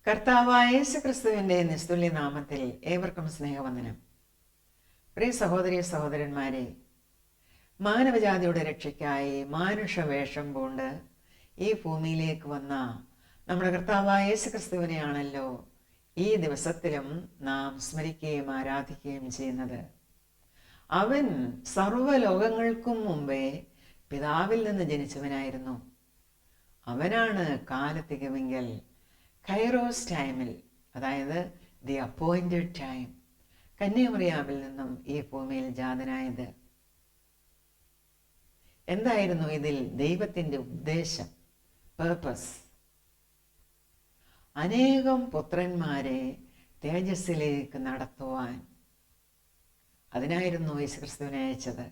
കർത്താവായ യേശുക്രിസ്തുവിന്റെ നിസ്തുല്യ നാമത്തിൽ ഏവർക്കും സ്നേഹവന്ദനം. പ്രിയ സഹോദരി സഹോദരന്മാരെ, മാനവജാതിയുടെ രക്ഷയ്ക്കായി മാനുഷവേഷം പൂണ്ട് ഈ ഭൂമിയിലേക്ക് വന്ന നമ്മുടെ കർത്താവായ യേശുക്രിസ്തുവിനെയാണല്ലോ ഈ ദിവസത്തിലും നാം സ്മരിക്കുകയും ആരാധിക്കുകയും ചെയ്യുന്നത്. അവൻ സർവ്വലോകങ്ങൾക്കും മുമ്പേ പിതാവിൽ നിന്ന് ജനിച്ചവനായിരുന്നു. അവനാണ് കാലത്തികമെങ്കിൽ കൈറോസ് ടൈമിൽ, അതായത് ദി അപ്പോയിന്റഡ് ടൈം, കന്യാമറിയാമിൽ നിന്നും ഈ ഭൂമിയിൽ ജാതനായത്. എന്തായിരുന്നു ഇതിൽ ദൈവത്തിൻ്റെ ഉദ്ദേശം, പേർപ്പസ്? അനേകം പുത്രന്മാരെ തേജസ്സിലേക്ക് നടത്തുവാൻ. അതിനായിരുന്നു യേശുക്രിസ്തുവിനെ അയച്ചത്.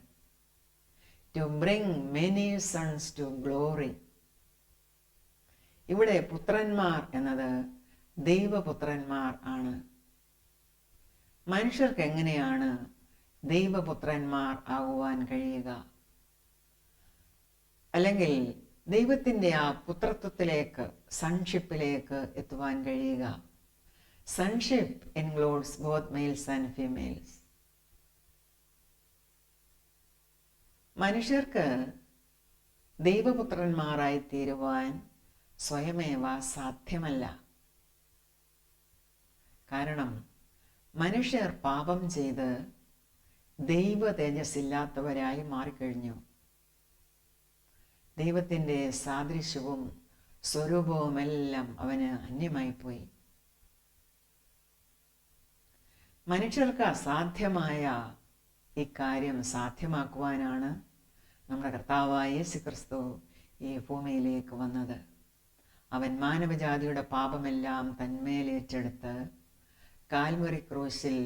To bring many sons to glory. ഇവിടെ പുത്രന്മാർ എന്നത് ദൈവപുത്രന്മാർ ആണ്. മനുഷ്യർക്ക് എങ്ങനെയാണ് ദൈവപുത്രന്മാർ ആകുവാൻ കഴിയുക? അല്ലെങ്കിൽ ദൈവത്തിൻ്റെ ആ പുത്രത്വത്തിലേക്ക്, സൺഷിപ്പിലേക്ക് എത്തുവാൻ കഴിയുക? Sonship includes both males and females. മനുഷ്യർക്ക് ദൈവപുത്രന്മാരായി തീരുവാൻ സ്വയമേവ സാധ്യമല്ല. കാരണം മനുഷ്യർ പാപം ചെയ്ത് ദൈവ തേജസ്സില്ലാത്തവരായി മാറിക്കഴിഞ്ഞു. ദൈവത്തിൻ്റെ സാദൃശ്യവും സ്വരൂപവുമെല്ലാം അവന് അന്യമായിപ്പോയി. മനുഷ്യർക്ക് അസാധ്യമായ ഇക്കാര്യം സാധ്യമാക്കുവാനാണ് നമ്മുടെ കർത്താവായ യേശുക്രിസ്തു ഈ ഭൂമിയിലേക്ക് വന്നത്. അവൻ മാനവജാതിയുടെ പാപമെല്ലാം തന്മേലേറ്റെടുത്ത് കാൽവറി ക്രൂശിൽ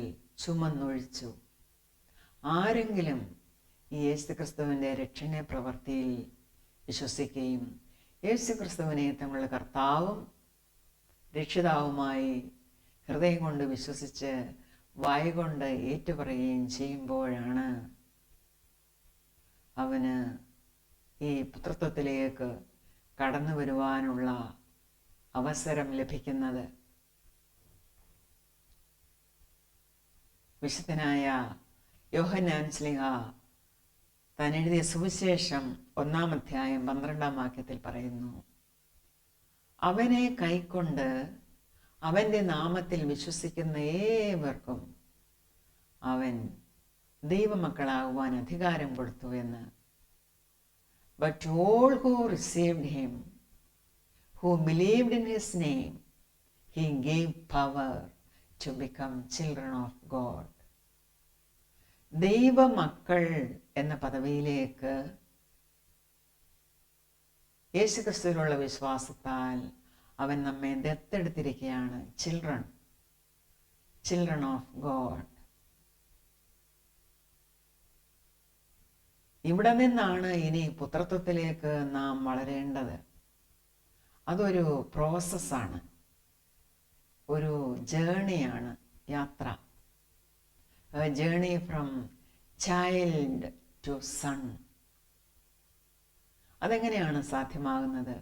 ചുമന്നൊഴിച്ചു. ആരെങ്കിലും ഈ യേശുക്രിസ്തുവിൻ്റെ രക്ഷണ പ്രവൃത്തിയിൽ വിശ്വസിക്കുകയും യേശുക്രിസ്തുവിനെ തങ്ങളുടെ കർത്താവും രക്ഷിതാവുമായി ഹൃദയം കൊണ്ട് വിശ്വസിച്ച് വായുകൊണ്ട് ഏറ്റുപറയുകയും ചെയ്യുമ്പോഴാണ് അവന് ഈ പുത്രത്വത്തിലേക്ക് കടന്നു വരുവാനുള്ള അവസരം ലഭിക്കുന്നത്. വിശുദ്ധനായ യോഹന്നാൻ ശ്ലീഹ താൻ എഴുതിയ സുവിശേഷം 1-ാം അധ്യായം 12-ാം വാക്യത്തിൽ പറയുന്നു, അവനെ കൈക്കൊണ്ട് അവൻ്റെ നാമത്തിൽ വിശ്വസിക്കുന്ന ഏവർക്കും അവൻ ദൈവമക്കളാകുവാൻ അധികാരം കൊടുത്തു എന്ന്. But to all who received him, who believed in his name, he gave power to become children of God. ദൈവമക്കൾ എന്ന പദവിയിലേക്ക് യേശുക്രിസ്തുവിലുള്ള വിശ്വാസത്താൽ അവൻ നമ്മെ ദത്തെടുത്തിരിക്കുകയാണ്. Children of God. ഇവിടെ നിന്നാണ് ഇനി പുത്രത്വത്തിലേക്ക് നാം വളരേണ്ടത്. അതൊരു പ്രോസസ്സാണ്, ഒരു ജേണിയാണ്, യാത്ര. Journey from child to son. അതെങ്ങനെയാണ് സാധ്യമാകുന്നത്?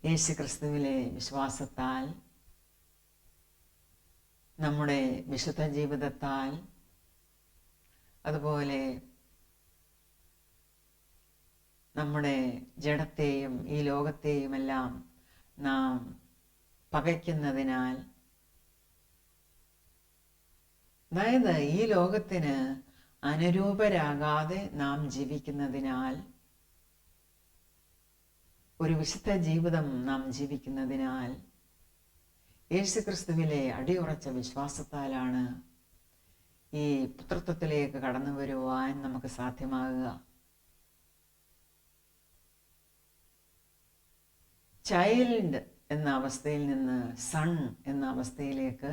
യേശുക്രിസ്തുവിലെ വിശ്വാസത്താൽ, നമ്മുടെ വിശുദ്ധ ജീവിതത്താൽ, അതുപോലെ നമ്മുടെ ജഡത്തെയും ഈ ലോകത്തെയുമെല്ലാം നാം പകയ്ക്കുന്നതിനാൽ, അതായത് ഈ ലോകത്തിന് അനുരൂപരാകാതെ നാം ജീവിക്കുന്നതിനാൽ, ഒരു വിശുദ്ധ ജീവിതം നാം ജീവിക്കുന്നതിനാൽ, യേശുക്രിസ്തുവിലെ അടിയുറച്ച വിശ്വാസത്താലാണ് ഈ പുത്രത്വത്തിലേക്ക് കടന്നു വരുവാൻ നമുക്ക് സാധ്യമാകുക. ചൈൽഡ് എന്ന അവസ്ഥയിൽ നിന്ന് സൺ എന്ന അവസ്ഥയിലേക്ക്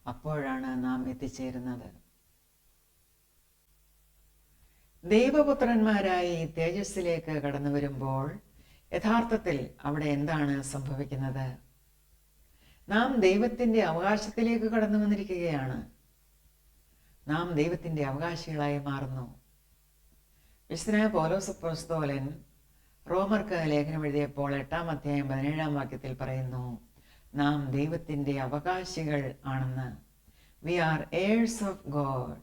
അപ്പോഴാണ് നാം എത്തിച്ചേരുന്നത്. ദൈവപുത്രന്മാരായി തേജസ്സിലേക്ക് കടന്നു വരുമ്പോൾ യഥാർത്ഥത്തിൽ അവിടെ എന്താണ് സംഭവിക്കുന്നത്? നാം ദൈവത്തിൻ്റെ അവകാശത്തിലേക്ക് കടന്നു വന്നിരിക്കുകയാണ്. നാം ദൈവത്തിൻ്റെ അവകാശികളായി മാറുന്നു. വിശുദ്ധനായ പൗലോസ് അപ്പോസ്തലൻ റോമർക്ക് ലേഖനം എഴുതിയപ്പോൾ 8-ാം അധ്യായം 17-ാം വാക്യത്തിൽ പറയുന്നു, നാം ദൈവത്തിൻ്റെ അവകാശികൾ ആണെന്ന്. We are heirs of God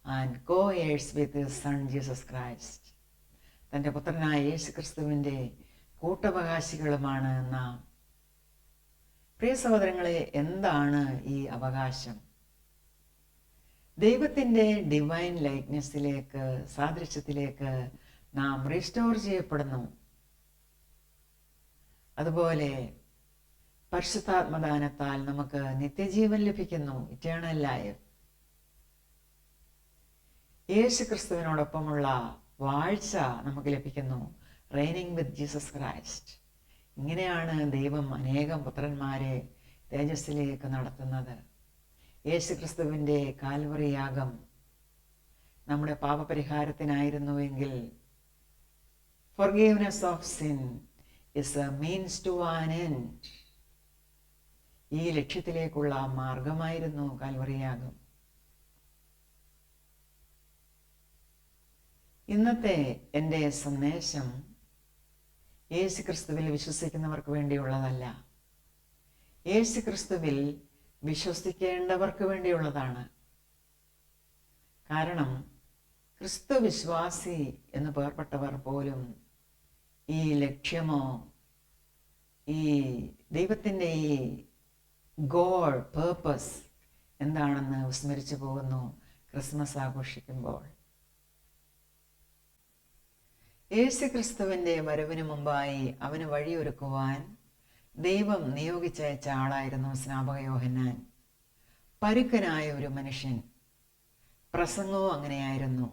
and co-heirs with his son Jesus Christ. തൻ്റെ പുത്രനായ യേശു ക്രിസ്തുവിൻ്റെ കൂട്ടവകാശികളുമാണ് നാം. പ്രിയ സഹോദരങ്ങളെ, എന്താണ് ഈ അവകാശം? ദൈവത്തിൻ്റെ ഡിവൈൻ ലൈക്നെസ്സിലേക്ക്, സാദൃശ്യത്തിലേക്ക് നാം റീസ്റ്റോർ ചെയ്യപ്പെടുന്നു. അതുപോലെ പരിശുദ്ധാത്മദാനത്താൽ നമുക്ക് നിത്യജീവൻ ലഭിക്കുന്നു, ഇറ്റേണൽ ലൈഫ്. യേശു ക്രിസ്തുവിനോടൊപ്പമുള്ള വാഴ്ച നമുക്ക് ലഭിക്കുന്നു, റെയിനിങ് വിത്ത് ജീസസ് ക്രൈസ്റ്റ്. ഇങ്ങനെയാണ് ദൈവം അനേകം പുത്രന്മാരെ തേജസ്സിലേക്ക് നടത്തുന്നത്. യേശു ക്രിസ്തുവിൻ്റെ കാൽവറി യാഗം നമ്മുടെ പാപപരിഹാരത്തിനായിരുന്നുവെങ്കിൽ forgiveness of sin is a means to an end. ഈ ലക്ഷ്യത്തിലേക്കുള്ള മാർഗമായിരുന്നു കാൽവറി യാഗം. ഇന്നത്തെ എൻ്റെ സന്ദേശം യേശു ക്രിസ്തുവിൽ വിശ്വസിക്കുന്നവർക്ക് വേണ്ടിയുള്ളതല്ല, യേശു ക്രിസ്തുവിൽ വിശ്വസിക്കേണ്ടവർക്ക് വേണ്ടിയുള്ളതാണ്. കാരണം ക്രിസ്തു വിശ്വാസി എന്ന് പേർപ്പെട്ടവർ പോലും ഈ ലക്ഷ്യമോ ഈ ദൈവത്തിൻ്റെ ഈ ഗോൾ പേർപ്പസ് എന്താണെന്ന് വിസ്മരിച്ചു പോകുന്നു ക്രിസ്മസ് ആഘോഷിക്കുമ്പോൾ. യേശു ക്രിസ്തുവിൻ്റെ വരവിന് മുമ്പായി അവന് വഴിയൊരുക്കുവാൻ ദൈവം നിയോഗിച്ചയച്ച ആളായിരുന്നു സ്നാപക യോഹന്നാൻ. പരുക്കനായ ഒരു മനുഷ്യൻ. പ്രസംഗവും അങ്ങനെയായിരുന്നു.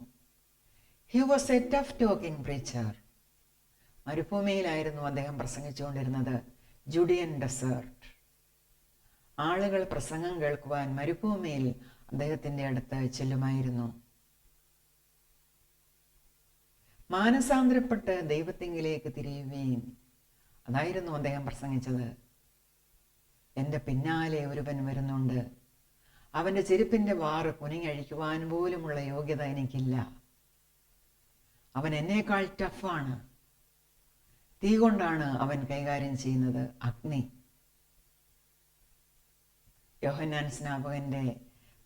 He was a tough talking preacher. മരുഭൂമിയിലായിരുന്നു അദ്ദേഹം പ്രസംഗിച്ചുകൊണ്ടിരുന്നത്, ജുഡിയൻ ഡെസേർട്ട്. ആളുകൾ പ്രസംഗം കേൾക്കുവാൻ മരുഭൂമിയിൽ അദ്ദേഹത്തിൻ്റെ അടുത്ത് ചെല്ലുമായിരുന്നു. മാനസാന്തരപ്പെട്ട് ദൈവത്തിങ്കിലേക്ക് തിരിയുകയും, അതായിരുന്നു അദ്ദേഹം പ്രസംഗിച്ചത്. എൻ്റെ പിന്നാലെ ഒരുവൻ വരുന്നുണ്ട്, അവൻ്റെ ചെരുപ്പിൻ്റെ വാറ് കുനിഞ്ഞഴിക്കുവാൻ പോലുമുള്ള യോഗ്യത എനിക്കില്ല. അവൻ എന്നേക്കാൾ ടഫാണ്. തീ കൊണ്ടാണ് അവൻ കൈകാര്യം ചെയ്യുന്നത്, അഗ്നി. യോഹന്നാൻ സ്നാപകന്റെ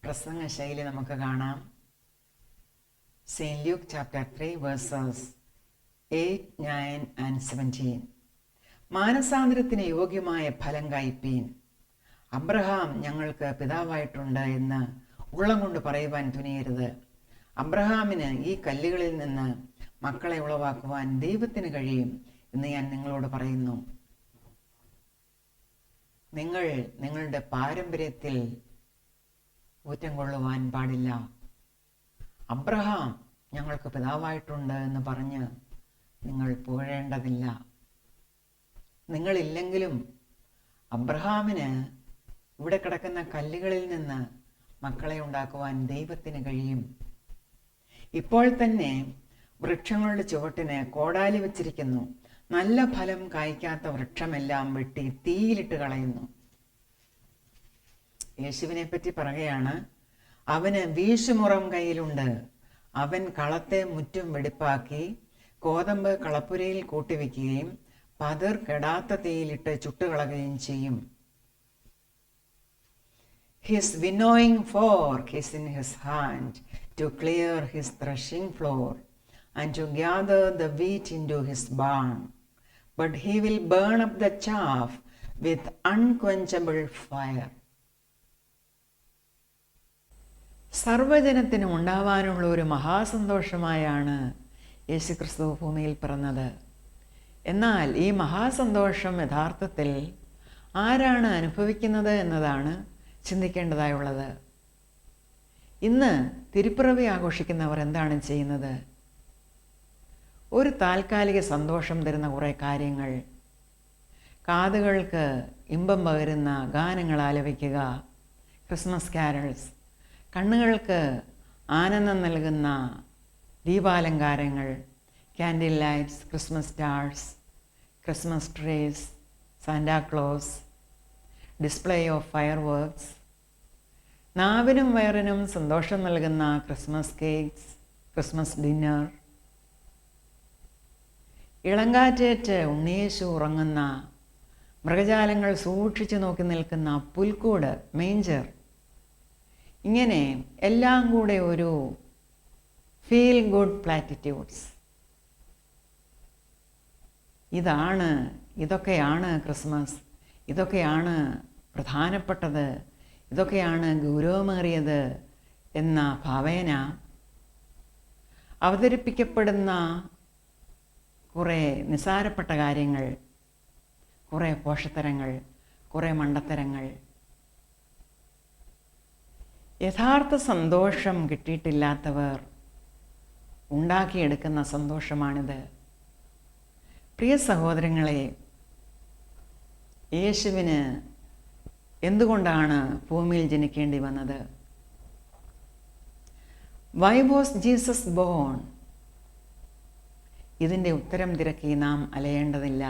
പ്രസംഗ ശൈലി നമുക്ക് കാണാം. St. Luke chapter 3 verses 8, 9 and 17. മാനസാന്തരത്തിന് യോഗ്യമായ ഫലം കായ്പീൻ. അബ്രഹാം ഞങ്ങൾക്ക് പിതാവായിട്ടുണ്ട് എന്ന് ഉള്ളം കൊണ്ട് പറയുവാൻ തുനിയരുത്. അബ്രഹാമിന് ഈ കല്ലുകളിൽ നിന്ന് മക്കളെ ഉളവാക്കുവാൻ ദൈവത്തിന് കഴിയും എന്ന് ഞാൻ നിങ്ങളോട് പറയുന്നു. നിങ്ങൾ നിങ്ങളുടെ പാരമ്പര്യത്തിൽ ഊറ്റം കൊള്ളുവാൻ പാടില്ല. അബ്രഹാം ഞങ്ങൾക്ക് പിതാവായിട്ടുണ്ട് എന്ന് പറഞ്ഞ് നിങ്ങൾ പുകഴേണ്ടതില്ല. നിങ്ങളില്ലെങ്കിലും അബ്രഹാമിന് ഇവിടെ കിടക്കുന്ന കല്ലുകളിൽ നിന്ന് മക്കളെ ഉണ്ടാക്കുവാൻ ദൈവത്തിന് കഴിയും. ഇപ്പോൾ തന്നെ വൃക്ഷങ്ങളുടെ ചുവട്ടിന് കോടാലി വച്ചിരിക്കുന്നു. നല്ല ഫലം കായ്ക്കാത്ത വൃക്ഷമെല്ലാം വെട്ടി തീയിലിട്ട് കളയുന്നു. യേശുവിനെ പറ്റി പറയുകയാണ്, അവന് വീശുമുറം കയ്യിലുണ്ട്. അവൻ കളത്തെ മുറ്റും വെടിപ്പാക്കി കോതമ്പ് കളപ്പുരയിൽ കൂട്ടിവെക്കുകയും പതിർ കെടാത്ത തീയിലിട്ട് ചുട്ടുകളയുകയും ചെയ്യും. His winnowing fork is in his hand to clear his threshing floor and to gather the wheat into his barn. But he will burn up the chaff with unquenchable fire. സർവജനത്തിനും ഉണ്ടാവാനുള്ള ഒരു മഹാസന്തോഷമായാണ് യേശുക്രിസ്തു ഭൂമിയിൽ പിറന്നത്. എന്നാൽ ഈ മഹാസന്തോഷം യഥാർത്ഥത്തിൽ ആരാണ് അനുഭവിക്കുന്നത് എന്നതാണ് ചിന്തിക്കേണ്ടതായുള്ളത്. ഇന്ന് തിരുപ്പിറവി ആഘോഷിക്കുന്നവർ എന്താണ് ചെയ്യുന്നത്? ഒരു താൽക്കാലിക സന്തോഷം തരുന്ന കുറേ കാര്യങ്ങൾ, കാതുകൾക്ക് ഇമ്പം പകരുന്ന ഗാനങ്ങൾ ആലപിക്കുക, ക്രിസ്മസ് കാരൽസ്, കണ്ണുകൾക്ക് ആനന്ദം നൽകുന്ന ദീപാലങ്കാരങ്ങൾ, candle lights, Christmas stars, Christmas trees, Santa Claus, display of fireworks, നാവിനും വയറിനും സന്തോഷം നൽകുന്ന ക്രിസ്മസ് കേക്ക്സ്, ക്രിസ്മസ് ഡിന്നർ, ഇളങ്കാറ്റേറ്റ് ഉണ്ണിയേശു ഉറങ്ങുന്ന മൃഗജാലങ്ങൾ സൂക്ഷിച്ചു നോക്കി നിൽക്കുന്ന പുൽക്കൂട്, മേഞ്ചർ, ഇങ്ങനെ എല്ലാം കൂടെ ഒരു ഫീൽ ഗുഡ് പ്ലാറ്റിറ്റ്യൂഡ്സ്. ഇതൊക്കെയാണ് ക്രിസ്മസ്, ഇതൊക്കെയാണ് പ്രധാനപ്പെട്ടത്, ഇതൊക്കെയാണ് ഗൗരവമേറിയത് എന്ന ഭാവേന അവതരിപ്പിക്കപ്പെടുന്ന കുറേ നിസ്സാരപ്പെട്ട കാര്യങ്ങൾ, കുറേ പോഷത്തരങ്ങൾ, കുറേ മണ്ടത്തരങ്ങൾ. യഥാർത്ഥ സന്തോഷം കിട്ടിയിട്ടില്ലാത്തവർ ഉണ്ടാക്കിയെടുക്കുന്ന സന്തോഷമാണിത്. പ്രിയ സഹോദരങ്ങളെ, യേശുവിന് എന്തുകൊണ്ടാണ് ഭൂമിയിൽ ജനിക്കേണ്ടി വന്നത്? Why was Jesus born? ഇതിൻ്റെ ഉത്തരം തിരക്കി നാം അലയേണ്ടതില്ല.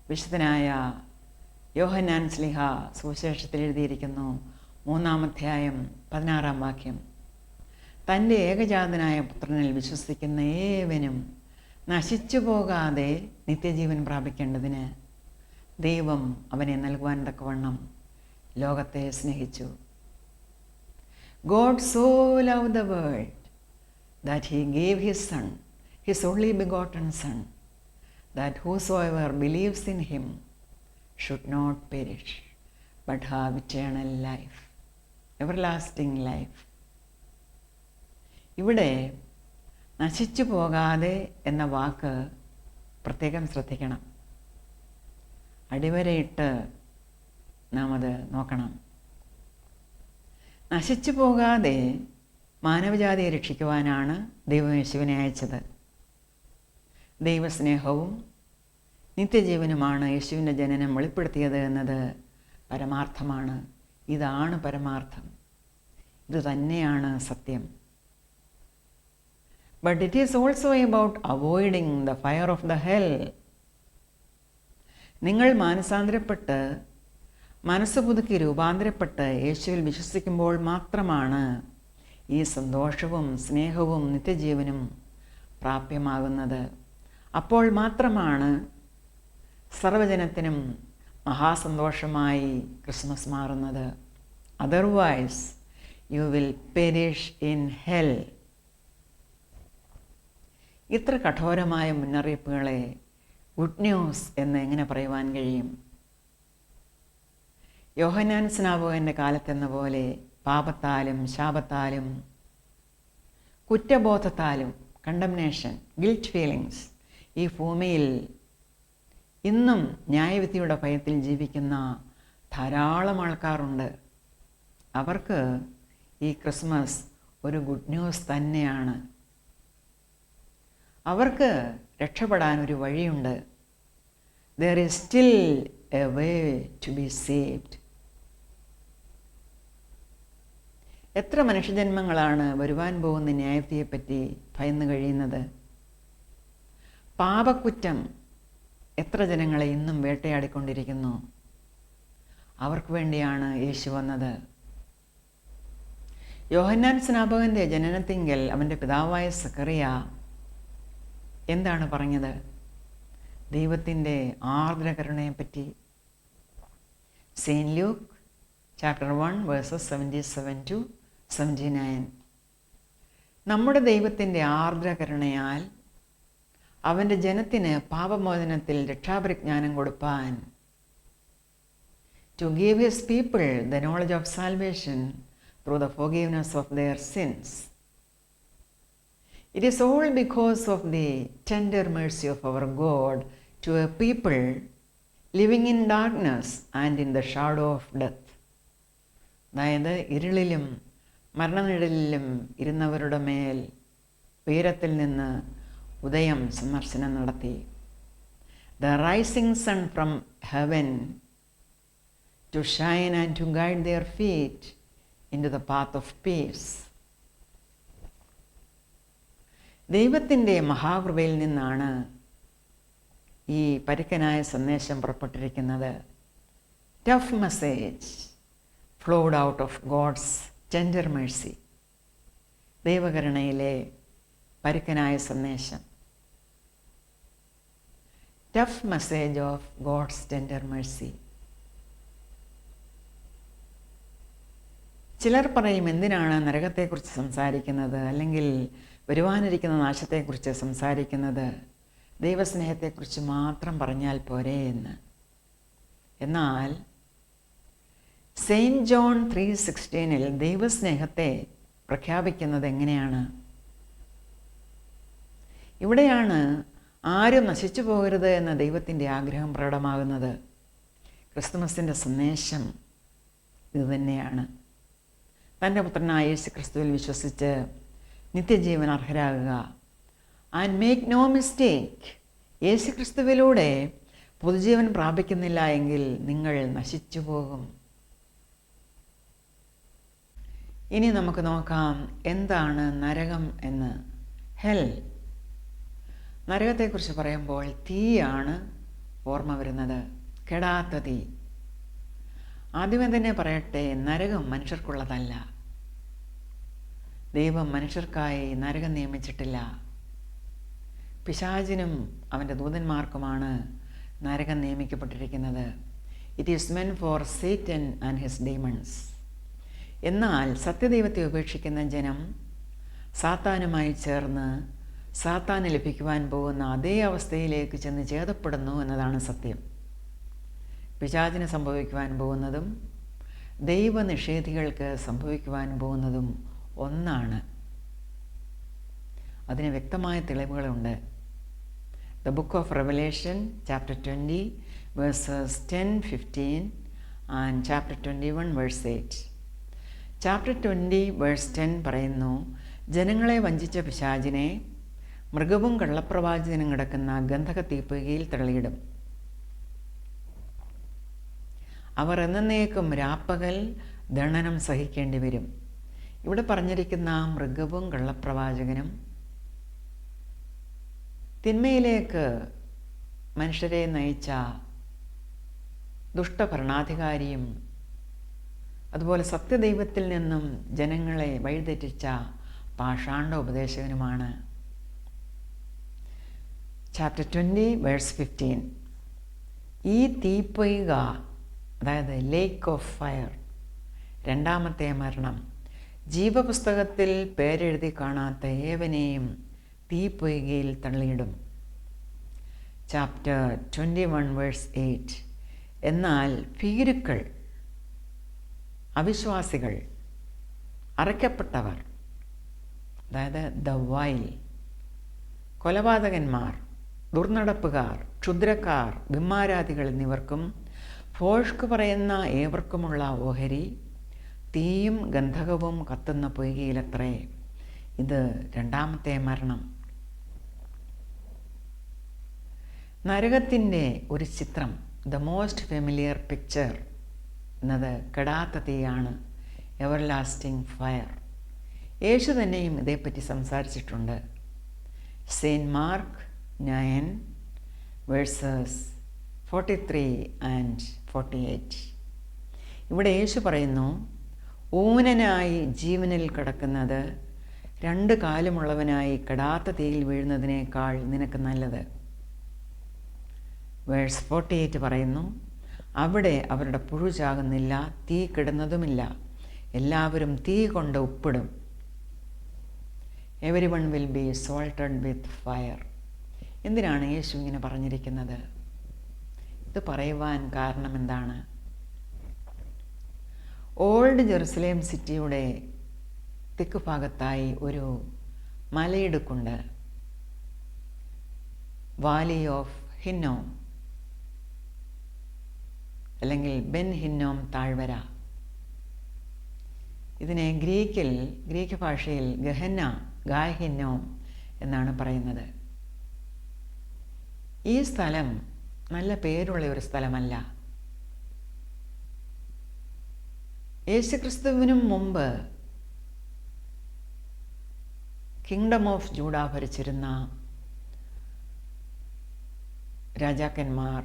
വിശുദ്ധനായ യോഹന്നാൻ ശ്ലീഹ സുവിശേഷത്തിൽ എഴുതിയിരിക്കുന്നു, 3-ാം അധ്യായം 16-ാം വാക്യം, തൻ്റെ ഏകജാതനായ പുത്രനിൽ വിശ്വസിക്കുന്ന ഏവനും നശിച്ചു പോകാതെ നിത്യജീവൻ പ്രാപിക്കേണ്ടതിന് ദൈവം അവനെ നൽകുവാൻ തക്കവണ്ണം ലോകത്തെ സ്നേഹിച്ചു. God so loved the world that he gave his Son, his only begotten Son, that whosoever believes in him should not perish, but have eternal life, everlasting life. ഇവിടെ നശിച്ചു പോകാതെ എന്ന വാക്ക് പ്രത്യേകം ശ്രദ്ധിക്കണം. അടിവരയിട്ട് നാം അത് നോക്കണം. നശിച്ചു പോകാതെ മാനവജാതിയെ രക്ഷിക്കുവാനാണ് ദൈവം യേശുവിനെ അയച്ചത്. ദൈവസ്നേഹവും നിത്യജീവനുമാണ് യേശുവിൻ്റെ ജനനം വെളിപ്പെടുത്തിയത് എന്നത് പരമാർത്ഥമാണ്. ഇതാണ് പരമാർത്ഥം, ഇത് തന്നെയാണ് സത്യം. But it is also about avoiding the fire of the hell. നിങ്ങൾ മാനസാന്തരപ്പെട്ട് മനസ്സ് പുതുക്കി രൂപാന്തരപ്പെട്ട് യേശുവിൽ വിശ്വസിക്കുമ്പോൾ മാത്രമാണ് ഈ സന്തോഷവും സ്നേഹവും നിത്യജീവനും പ്രാപ്യമാകുന്നത്. അപ്പോൾ മാത്രമാണ് സർവജനത്തിനും മഹാസന്തോഷമായി ക്രിസ്മസ് മാറുന്നത്. Otherwise you will perish in hell. ഇത്ര കഠോരമായ മുന്നറിയിപ്പുകളെ ഗുഡ് ന്യൂസ് എന്ന് എങ്ങനെ പറയുവാൻ കഴിയും? യോഹന്നാൻ സ്നാപകൻ്റെ കാലത്തെന്ന പോലെ പാപത്താലും ശാപത്താലും കുറ്റബോധത്താലും കണ്ടംനേഷൻ, ഗിൽറ്റ് ഫീലിങ്സ് ഈ ഭൂമിയിൽ ഇന്നും ന്യായവിധിയുടെ ഭയത്തിൽ ജീവിക്കുന്ന ധാരാളം ആൾക്കാരുണ്ട്. അവർക്ക് ഈ ക്രിസ്മസ് ഒരു ഗുഡ് ന്യൂസ് തന്നെയാണ്. അവർക്ക് രക്ഷപ്പെടാൻ ഒരു വഴിയുണ്ട്. There is still a way to be saved. എത്ര മനുഷ്യജന്മങ്ങളാണ് വരുവാൻ പോകുന്ന ന്യായവിധിയെപ്പറ്റി ഭയന്ന് കഴിയുന്നത്? പാപക്കുറ്റം എത്ര ജനങ്ങളെ ഇന്നും വേട്ടയാടിക്കൊണ്ടിരിക്കുന്നു. അവർക്ക് വേണ്ടിയാണ് യേശു വന്നത്. യോഹന്നാൻ സ്നാപകൻ്റെ ജനനത്തിങ്കൽ അവൻ്റെ പിതാവായ സക്കറിയ എന്താണ് പറഞ്ഞത്? ദൈവത്തിൻ്റെ ആർദ്രകരുണയെപ്പറ്റി. Saint Luke chapter 1 verses 77-79. നമ്മുടെ ദൈവത്തിൻ്റെ ആർദ്രകരുണയാൽ അവൻ്റെ ജനത്തിന് പാപമോചനത്തിൽ രക്ഷാപരിജ്ഞാനം കൊടുപ്പാൻ, to give his people the knowledge of salvation through the forgiveness of their sins. It is all because of the tender mercy of our God to a people living in darkness and in the shadow of death. അതായത് ഇരുളിലും മരണനിഴലിലും ഇരുന്നവരുടെ മേൽ ഉയരത്തിൽ നിന്ന് ഉദയം സന്ദർശനം നടത്തി. The rising sun from heaven to shine and to guide their feet into the path of peace. ദൈവത്തിൻ്റെ മഹാകൃപയിൽ നിന്നാണ് ഈ പരുക്കനായ സന്ദേശം പുറപ്പെട്ടിരിക്കുന്നത്. Tough message flowed out of God's tender mercy. ദൈവകരുണയിലെ പരുക്കനായ സന്ദേശം. Tough message of God's tender mercy. ചിലർ പറയും, എന്തിനാണ് നരകത്തെക്കുറിച്ച് സംസാരിക്കുന്നത്, അല്ലെങ്കിൽ വരുവാനിരിക്കുന്ന നാശത്തെക്കുറിച്ച് സംസാരിക്കുന്നത്, ദൈവസ്നേഹത്തെക്കുറിച്ച് മാത്രം പറഞ്ഞാൽ പോരെ എന്ന്. എന്നാൽ സെയിൻറ്റ് ജോൺ 3:16 ദൈവസ്നേഹത്തെ പ്രഖ്യാപിക്കുന്നത് എങ്ങനെയാണ്? ഇവിടെയാണ് ആരും നശിച്ചു പോകരുത് എന്ന ദൈവത്തിൻ്റെ ആഗ്രഹം പ്രകടമാകുന്നത്. ക്രിസ്തുമസിൻ്റെ സന്ദേശം ഇതുതന്നെയാണ്. തൻ്റെ പുത്രനായ യേശു ക്രിസ്തുവിൽ വിശ്വസിച്ച് നിത്യജീവൻ അർഹരാകുക. ആൻഡ് മേക്ക് നോ മിസ്റ്റേക്ക്, യേശു ക്രിസ്തുവിലൂടെ പുതുജീവൻ പ്രാപിക്കുന്നില്ല എങ്കിൽ നിങ്ങൾ നശിച്ചു പോകും. ഇനി നമുക്ക് നോക്കാം എന്താണ് നരകം എന്ന്. ഹെൽ. നരകത്തെക്കുറിച്ച് പറയുമ്പോൾ തീയാണ് ഓർമ്മ വരുന്നത്, കെടാത്ത തീ. ആദ്യമേ തന്നെ പറയട്ടെ, നരകം മനുഷ്യർക്കുള്ളതല്ല. ദൈവം മനുഷ്യർക്കായി നരകം നിയമിച്ചിട്ടില്ല. പിശാചിനും അവൻ്റെ ദൂതന്മാർക്കുമാണ് നരകം നിയമിക്കപ്പെട്ടിരിക്കുന്നത്. It is meant for Satan and his demons. എന്നാൽ സത്യദൈവത്തെ ഉപേക്ഷിക്കുന്ന ജനം സാത്താനുമായി ചേർന്ന് സാത്താന് ലഭിക്കുവാൻ പോകുന്ന അതേ അവസ്ഥയിലേക്ക് ചെന്ന് ഛേദപ്പെടുന്നു എന്നതാണ് സത്യം. പിശാചിന് സംഭവിക്കുവാൻ പോകുന്നതും ദൈവനിഷേധികൾക്ക് സംഭവിക്കുവാൻ പോകുന്നതും ഒന്നാണ്. അതിന് വ്യക്തമായ തെളിവുകളുണ്ട്. The book of Revelation chapter 20 verses 10-15 and chapter 21 verse 8. Chapter 20 verse 10 പറയുന്നു, ജനങ്ങളെ വഞ്ചിച്ച പിശാചിനെ മൃഗവും കള്ളപ്രവാചകനും കിടക്കുന്ന ഗന്ധക തീപ്പൊയ്കയിൽ തള്ളിയിടും. അവർ എന്നേക്കും രാപ്പകൽ ദണ്ഡനം സഹിക്കേണ്ടി വരും. ഇവിടെ പറഞ്ഞിരിക്കുന്ന മൃഗവും കള്ളപ്രവാചകനും തിന്മയിലേക്ക് മനുഷ്യരെ നയിച്ച ദുഷ്ടഭരണാധികാരിയും അതുപോലെ സത്യദൈവത്തിൽ നിന്നും ജനങ്ങളെ വഴിതെറ്റിച്ച പാഷാണ്ഡ ഉപദേശകനുമാണ്. Chapter 20 verse 15. ഈ തീപ്പൊയ്ക, അതായത് ലേക്ക് ഓഫ് ഫയർ, രണ്ടാമത്തെ മരണം, ജീവപുസ്തകത്തിൽ പേരെഴുതി കാണാത്ത ഏവനെയും തീപ്പൊയ്കയിൽ തള്ളിയിടും. Chapter 21 verse 8. എന്നാൽ ഭീരുക്കൾ, അവിശ്വാസികൾ, അറയ്ക്കപ്പെട്ടവർ, അതായത് ദ വൈൽ, കൊലപാതകന്മാർ, ദുർനടപ്പുകാർ, ക്ഷുദ്രക്കാർ, ബിംബാരാധികൾ എന്നിവർക്കും ഭോഷ്ക് പറയുന്ന ഏവർക്കുമുള്ള ഓഹരി തീയും ഗന്ധകവും കത്തുന്ന പൊയ്കയിലത്രേ. ഇത് രണ്ടാമത്തെ മരണം. നരകത്തിൻ്റെ ഒരു ചിത്രം, ദ മോസ്റ്റ് ഫെമിലിയർ പിക്ചർ എന്നത് കെടാത്ത തീയാണ്, എവർലാസ്റ്റിംഗ് ഫയർ. യേശു തന്നെയും ഇതേപ്പറ്റി സംസാരിച്ചിട്ടുണ്ട്. Saint mark 9 versus 43 and 48. ഇവിടെ യേശു പറയുന്നു, ഊനനായി ജീവനിൽ കിടക്കുന്നത് 2 കാലുമുള്ളവനായി കെടാത്ത തീയിൽ വീഴുന്നതിനേക്കാൾ നിനക്ക് നല്ലത്. വേഴ്സ് 48 പറയുന്നു, അവിടെ അവരുടെ പുഴു ചാകുന്നില്ല, തീ കെടുന്നതുമില്ല, എല്ലാവരും തീ കൊണ്ട് ഉപ്പിടും. Everyone will be salted with fire. എന്തിനാണ് യേശു ഇങ്ങനെ പറഞ്ഞിരിക്കുന്നത്? ഇത് പറയുവാൻ കാരണം എന്താണ്? ഓൾഡ് ജെറുസലേം സിറ്റിയുടെ തെക്ക് ഭാഗത്തായി ഒരു മലയിടുക്കുണ്ട്, വാലി ഓഫ് ഹിന്നോം അല്ലെങ്കിൽ ബെൻ ഹിന്നോം താഴ്വര. ഇതിനെ ഗ്രീക്ക് ഭാഷയിൽ ഗാഹിന്നോം എന്നാണ് പറയുന്നത്. ഈ സ്ഥലം നല്ല പേരുള്ള ഒരു സ്ഥലമല്ല. യേശുക്രിസ്തുവിനും മുമ്പ് കിങ്ഡം ഓഫ് ജൂഡ ഭരിച്ചിരുന്ന രാജാക്കന്മാർ,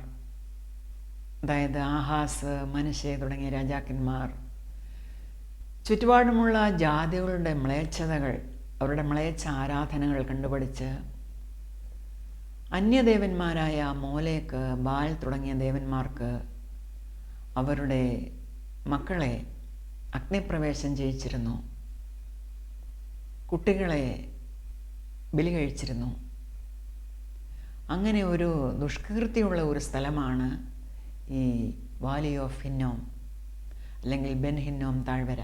അതായത് ആഹാസ്, മനശ്ശെ തുടങ്ങിയ രാജാക്കന്മാർ ചുറ്റുപാടുമുള്ള ജാതികളുടെ മ്ലേച്ഛതകൾ, അവരുടെ മ്ലേച്ഛ ആരാധനകൾ കണ്ടുപിടിച്ച് അന്യദേവന്മാരായ മോലേക്ക്, ബാൽ തുടങ്ങിയ ദേവന്മാർക്ക് അവരുടെ മക്കളെ അഗ്നിപ്രവേശം ചെയ്യിച്ചിരുന്നു, കുട്ടികളെ ബലി കഴിച്ചിരുന്നു. അങ്ങനെ ഒരു ദുഷ്കീർത്തിയുള്ള ഒരു സ്ഥലമാണ് ഈ വാലി ഓഫ് ഹിന്നോം അല്ലെങ്കിൽ ബെൻ ഹിന്നോം താഴ്വര.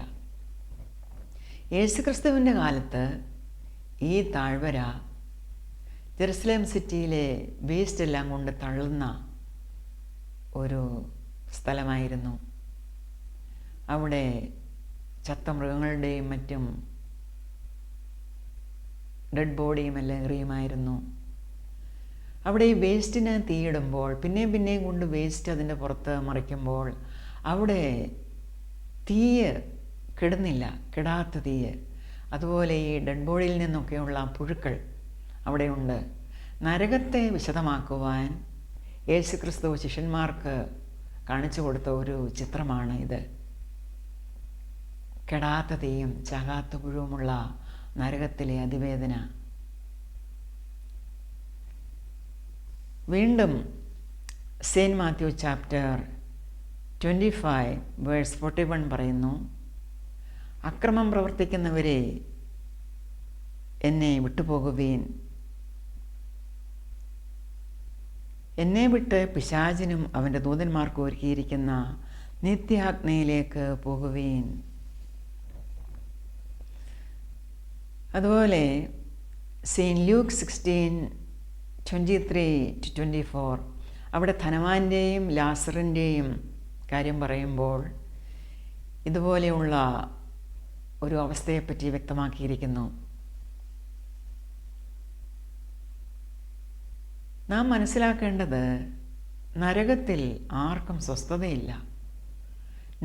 യേശുക്രിസ്തുവിൻ്റെ കാലത്ത് ഈ താഴ്വര ജെറുസലേം സിറ്റിയിലെ വേസ്റ്റ് എല്ലാം കൊണ്ട് തള്ളുന്ന ഒരു സ്ഥലമായിരുന്നു. അവിടെ ചത്ത മൃഗങ്ങളുടെയും മറ്റും ഡെഡ് ബോഡിയും എല്ലാം എറിയുമായിരുന്നു. അവിടെ ഈ വേസ്റ്റിന് തീയിടുമ്പോൾ പിന്നെയും കൊണ്ട് വേസ്റ്റ് അതിൻ്റെ പുറത്ത് മറിക്കുമ്പോൾ അവിടെ തീയ് കെടാത്ത തീയ്. അതുപോലെ ഈ ഡെഡ് ബോഡിയിൽ നിന്നൊക്കെയുള്ള പുഴുക്കൾ അവിടെയുണ്ട്. നരകത്തെ വിശദമാക്കുവാൻ യേശുക്രിസ്തു ശിഷ്യന്മാർക്ക് കാണിച്ചു കൊടുത്ത ഒരു ചിത്രമാണ് ഇത്. കെടാത്ത തീയും ചാകാത്ത പുഴുവുമുള്ള നരകത്തിലെ അതിവേദന. വീണ്ടും സെയിൻറ്റ് മാത്യു ചാപ്റ്റർ 25 വേഴ്സ് 41 പറയുന്നു, അക്രമം പ്രവർത്തിക്കുന്നവരെ എന്നെ വിട്ടുപോകുവീൻ, എന്നെ വിട്ട് പിശാചിനും അവൻ്റെ ദൂതന്മാർക്കും ഒരുക്കിയിരിക്കുന്ന നിത്യാഗ്നിയിലേക്ക് പോകുവീൻ. അതുപോലെ സെയിൻറ്റ് ലൂക്ക് 16:23-24 അവിടെ ധനവാന്റെയും ലാസറിൻ്റെയും കാര്യം പറയുമ്പോൾ ഇതുപോലെയുള്ള ഒരു അവസ്ഥയെപ്പറ്റി വ്യക്തമാക്കിയിരിക്കുന്നു. നാം മനസ്സിലാക്കേണ്ടത് നരകത്തിൽ ആർക്കും സ്വസ്ഥതയില്ല.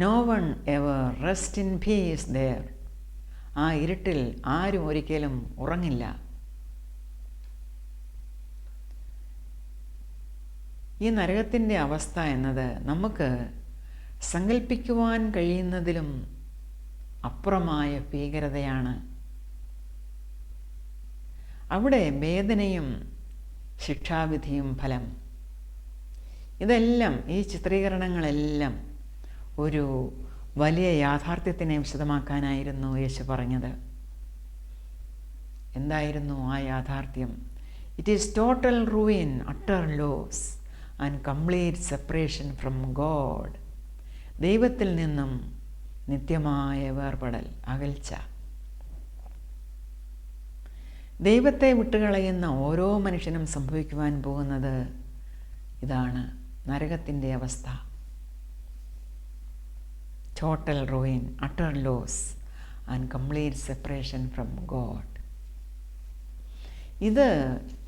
No one ever rest in peace there. ആ ഇരുട്ടിൽ ആരും ഒരിക്കലും ഉറങ്ങില്ല. ഈ നരകത്തിൻ്റെ അവസ്ഥ എന്നത് നമുക്ക് സങ്കല്പിക്കുവാൻ കഴിയുന്നതിലും അപ്പുറമായ ഭീകരതയാണ്. അവിടെ വേദനയും ശിക്ഷാവിധിയും ഫലം, ഇതെല്ലാം ഈ ചിത്രീകരണങ്ങളെല്ലാം ഒരു വലിയ യാഥാർത്ഥ്യത്തിനെ വിശദമാക്കാനായിരുന്നു യേശു പറഞ്ഞത്. എന്തായിരുന്നു ആ യാഥാർത്ഥ്യം? It is total ruin, utter loss and complete separation from God. ദൈവത്തിൽ നിന്നും നിത്യമായ വേർപെടൽ, അകൽച്ച. ദൈവത്തെ വിട്ടുകളയുന്ന ഓരോ മനുഷ്യനും സംഭവിക്കുവാൻ പോകുന്നത് ഇതാണ്, നരകത്തിൻ്റെ അവസ്ഥ. Total ruin, utter loss and complete separation from God. ഇത്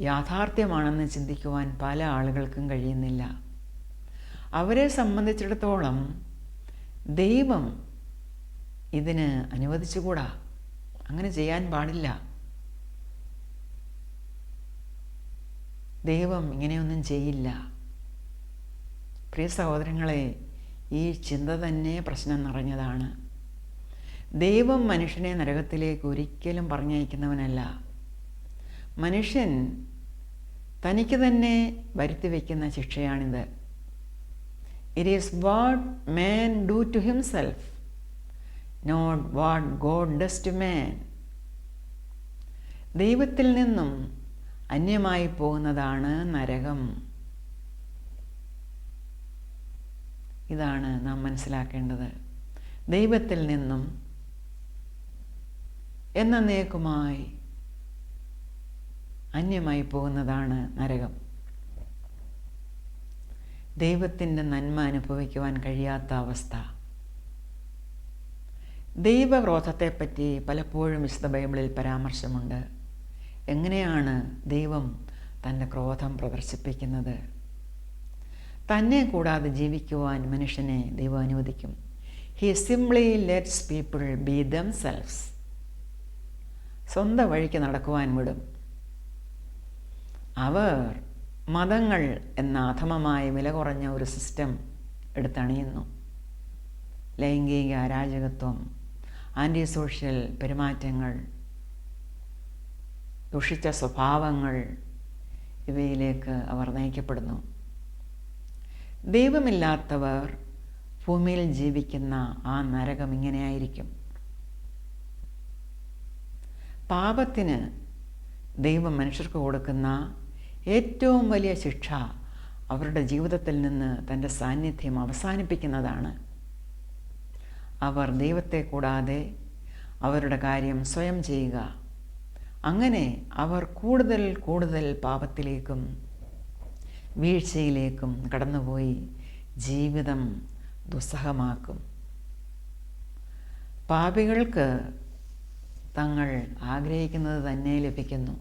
യാഥാർത്ഥ്യമാണെന്ന് ചിന്തിക്കുവാൻ പല ആളുകൾക്കും കഴിയുന്നില്ല. അവരെ സംബന്ധിച്ചിടത്തോളം ദൈവം ഇതിന് അനുവദിച്ചുകൂടാ, അങ്ങനെ ചെയ്യാൻ പാടില്ല. ദൈവം ഇങ്ങനെയൊന്നും ചെയ്യില്ല. പ്രിയ സഹോദരങ്ങളെ, ഈ ചിന്ത തന്നെ പ്രശ്നം നിറഞ്ഞതാണ്. ദൈവം മനുഷ്യനെ നരകത്തിലേക്ക് ഒരിക്കലും പറഞ്ഞയക്കുന്നവനല്ല. മനുഷ്യൻ തനിക്ക് തന്നെ വരുത്തി വയ്ക്കുന്ന ശിക്ഷയാണിത്. It is what man do to himself, not what God does to man. ദൈവത്തിൽ നിന്നും അന്യമായി പോകുന്നതാണ് നരകം. ഇതാണ് നാം മനസ്സിലാക്കേണ്ടത്. ദൈവത്തിൽ നിന്നും എന്നേക്കുമായി അന്യമായി പോകുന്നതാണ് നരകം. ദൈവത്തിൻ്റെ നന്മ അനുഭവിക്കുവാൻ കഴിയാത്ത അവസ്ഥ. ദൈവക്രോധത്തെപ്പറ്റി പലപ്പോഴും വിശുദ്ധ ബൈബിളിൽ പരാമർശമുണ്ട്. എങ്ങനെയാണ് ദൈവം തൻ്റെ ക്രോധം പ്രദർശിപ്പിക്കുന്നത്? തന്നെ കൂടാതെ ജീവിക്കുവാൻ മനുഷ്യനെ ദൈവം അനുവദിക്കും. He simply let's people B themselves. സ്വന്തം വഴിക്ക് നടക്കുവാൻ വിടും. അവർ മതങ്ങൾ എന്ന അധമമായി വില കുറഞ്ഞ ഒരു സിസ്റ്റം എടുത്തണിയുന്നു. ലൈംഗിക അരാജകത്വം, ആൻറ്റി സോഷ്യൽ പെരുമാറ്റങ്ങൾ, ദുഷിച്ച സ്വഭാവങ്ങൾ, ഇവയിലേക്ക് അവർ നയിക്കപ്പെടുന്നു. ദൈവമില്ലാത്തവർ ഭൂമിയിൽ ജീവിക്കുന്ന ആ നരകം ഇങ്ങനെയായിരിക്കും. പാപത്തിന് ദൈവം മനുഷ്യർക്ക് കൊടുക്കുന്ന ഏറ്റവും വലിയ ശിക്ഷ അവരുടെ ജീവിതത്തിൽ നിന്ന് തൻ്റെ സാന്നിധ്യം അവസാനിപ്പിക്കുന്നതാണ്. അവർ ദൈവത്തെ കൂടാതെ അവരുടെ കാര്യം സ്വയം ചെയ്യുക. അങ്ങനെ അവർ കൂടുതൽ കൂടുതൽ പാപത്തിലേക്കും വീഴ്ചയിലേക്കും കടന്നുപോയി ജീവിതം ദുസ്സഹമാക്കും. പാപികൾക്ക് തങ്ങൾ ആഗ്രഹിക്കുന്നത് തന്നെ ലഭിക്കുന്നു.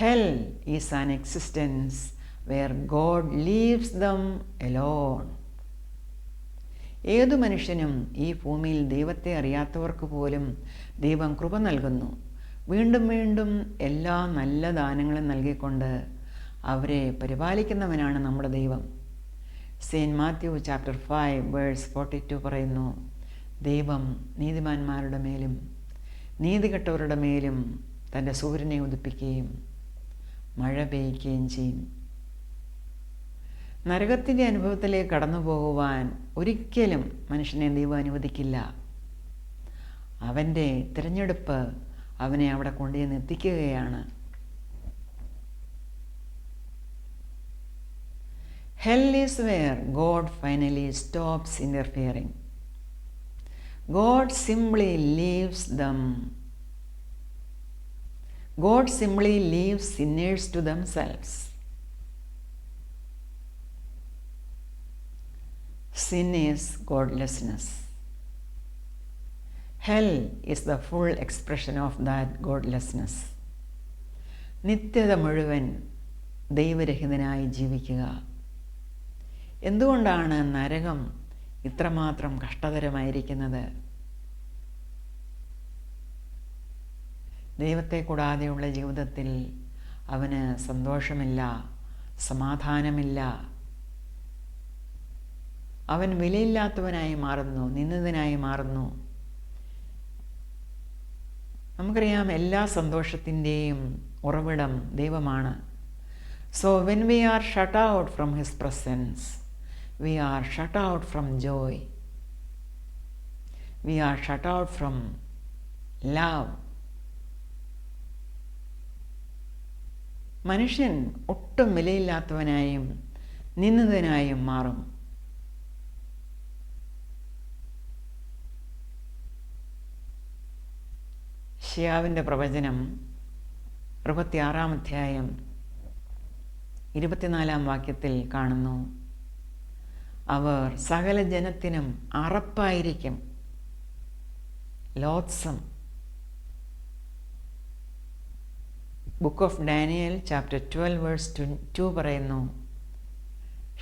Hell is an existence where God leaves them alone. ഏതു മനുഷ്യനും ഈ ഭൂമിയിൽ ദൈവത്തെ അറിയാത്തവർക്ക് പോലും ദൈവം കൃപ നൽകുന്നു. വീണ്ടും വീണ്ടും എല്ലാ നല്ല ദാനങ്ങളും നൽകിക്കൊണ്ട് അവരെ പരിപാലിക്കുന്നവനാണ് നമ്മുടെ ദൈവം. സെയിൻറ്റ് മാത്യു ചാപ്റ്റർ 5 വേഴ്സ് 42 പറയുന്നു, ദൈവം നീതിമാന്മാരുടെ മേലും നീതികെട്ടവരുടെ മേലും തൻ്റെ സൂര്യനെ ഉദിപ്പിക്കുകയും മഴ പെയ്യുകയും ചെയ്യും. നരകത്തിൻ്റെ അനുഭവത്തിലേക്ക് കടന്നു പോകുവാൻ ഒരിക്കലും മനുഷ്യനെ ദൈവം അനുവദിക്കില്ല. അവൻ്റെ തിരഞ്ഞെടുപ്പ് അവനെ അവിടെ കൊണ്ടുചെന്ന് എത്തിക്കുകയാണ്. Hell is where God finally stops interfering. God simply leaves sinners to themselves. Sin is godlessness. Hell is the full expression of that godlessness. നിത്യത മുഴുവൻ ദൈവരഹിതനായി ജീവിക്കുക. എന്തുകൊണ്ടാണ് നരകം ഇത്രമാത്രം കഷ്ടതരമായിരിക്കുന്നത്? ദൈവത്തെ കൂടാതെയുള്ള ജീവിതത്തിൽ അവന് സന്തോഷമില്ല, സമാധാനമില്ല. അവൻ വിലയില്ലാത്തവനായി മാറുന്നു, നിന്ദിതനായി മാറുന്നു. നമുക്കറിയാം, എല്ലാ സന്തോഷത്തിൻ്റെയും ഉറവിടം ദൈവമാണ്. So when we are shut out from His presence, we are shut out from joy. We are shut out from love. മനുഷ്യൻ ഒട്ടും വിലയില്ലാത്തവനായും നിന്ദിതനായും മാറും. യെശയ്യാവിൻ്റെ പ്രവചനം 66-ാം അധ്യായം 24-ാം വാക്യത്തിൽ കാണുന്നു, അവർ സകല ജനത്തിനും അറപ്പായിരിക്കും, ലോത്സം. Book of Daniel chapter 12 verse 2 പറയുന്നു,